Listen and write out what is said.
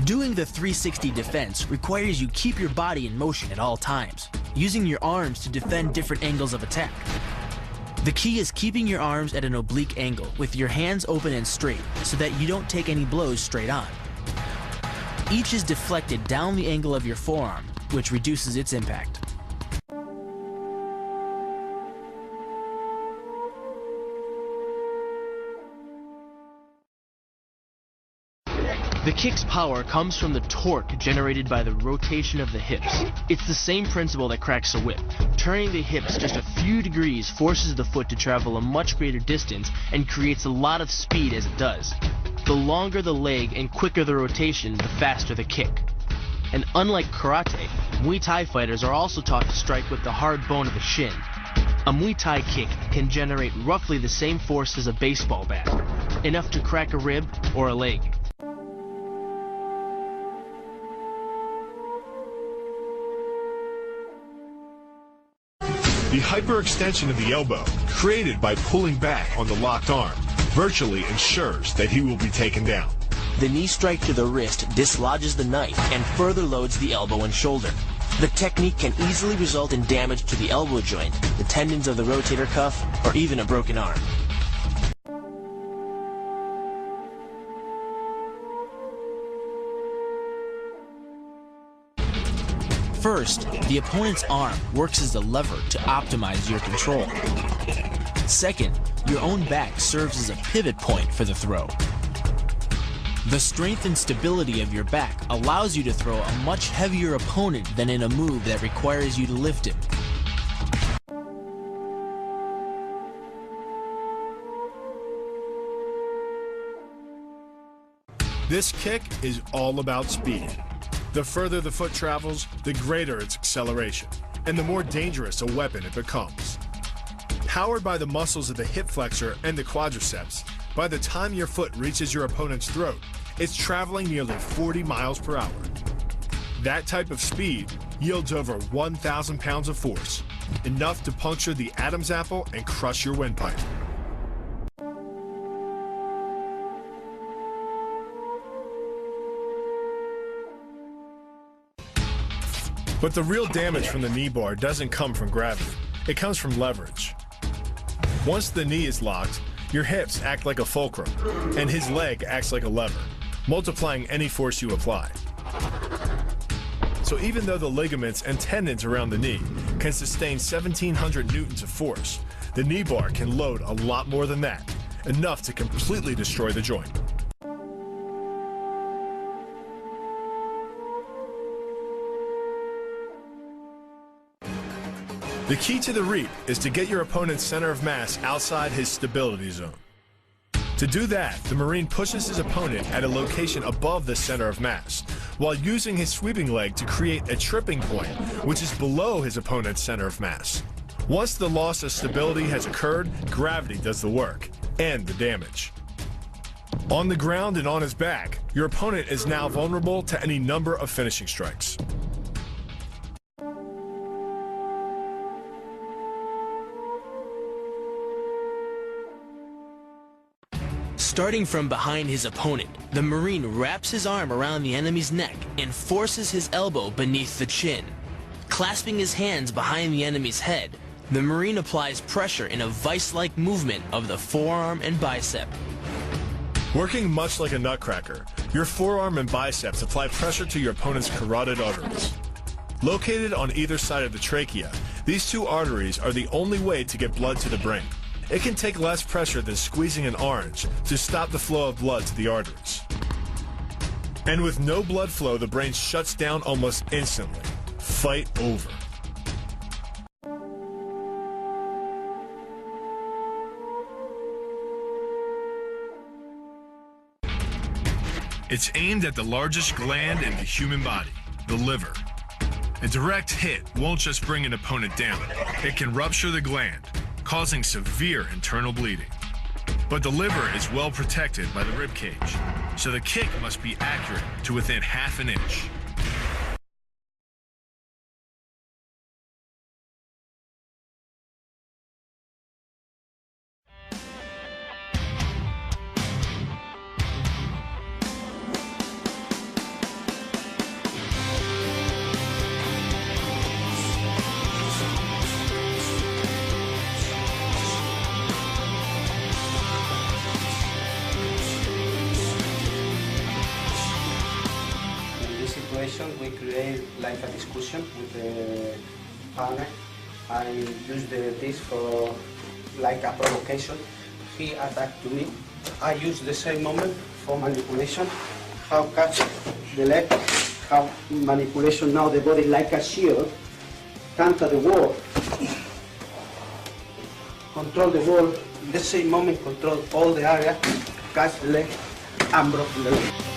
Doing the 360 defense requires you keep your body in motion at all times, using your arms to defend different angles of attack. The key is keeping your arms at an oblique angle with your hands open and straight so that you don't take any blows straight on. Each is deflected down the angle of your forearm, which reduces its impact. The kick's power comes from the torque generated by the rotation of the hips. It's the same principle that cracks a whip. Turning the hips just a few degrees forces the foot to travel a much greater distance and creates a lot of speed as it does. The longer the leg and quicker the rotation, the faster the kick. And unlike karate, Muay Thai fighters are also taught to strike with the hard bone of the shin. A Muay Thai kick can generate roughly the same force as a baseball bat, enough to crack a rib or a leg. The hyperextension of the elbow, created by pulling back on the locked arm, virtually ensures that he will be taken down. The knee strike to the wrist dislodges the knife and further loads the elbow and shoulder. The technique can easily result in damage to the elbow joint, the tendons of the rotator cuff, or even a broken arm. First, the opponent's arm works as a lever to optimize your control. Second, your own back serves as a pivot point for the throw. The strength and stability of your back allows you to throw a much heavier opponent than in a move that requires you to lift him. This kick is all about speed. The further the foot travels, the greater its acceleration, and the more dangerous a weapon it becomes. Powered by the muscles of the hip flexor and the quadriceps, by the time your foot reaches your opponent's throat, it's traveling nearly 40 miles per hour. That type of speed yields over 1,000 pounds of force, enough to puncture the Adam's apple and crush your windpipe. But the real damage from the knee bar doesn't come from gravity. It comes from leverage. Once the knee is locked, your hips act like a fulcrum, and his leg acts like a lever, multiplying any force you apply. So even though the ligaments and tendons around the knee can sustain 1,700 newtons of force, the knee bar can load a lot more than that, enough to completely destroy the joint. The key to the reap is to get your opponent's center of mass outside his stability zone. To do that, the Marine pushes his opponent at a location above the center of mass, while using his sweeping leg to create a tripping point, which is below his opponent's center of mass. Once the loss of stability has occurred, gravity does the work, and the damage. On the ground and on his back, your opponent is now vulnerable to any number of finishing strikes. Starting from behind his opponent, the Marine wraps his arm around the enemy's neck and forces his elbow beneath the chin. Clasping his hands behind the enemy's head, the Marine applies pressure in a vice-like movement of the forearm and bicep. Working much like a nutcracker, your forearm and biceps apply pressure to your opponent's carotid arteries. Located on either side of the trachea, these two arteries are the only way to get blood to the brain. It can take less pressure than squeezing an orange to stop the flow of blood to the arteries. And with no blood flow, the brain shuts down almost instantly. Fight over. It's aimed at the largest gland in the human body, the liver. A direct hit won't just bring an opponent down. It can rupture the gland, causing severe internal bleeding. But the liver is well protected by the rib cage, so the kick must be accurate to within half an inch. this situation, we create like a discussion with the partner. I use this for like a provocation. He attacked to me. I use the same moment for manipulation. How catch the leg, how manipulation now the body like a shield, counter the wall, control the wall, the same moment control all the area, catch the leg and broke the leg.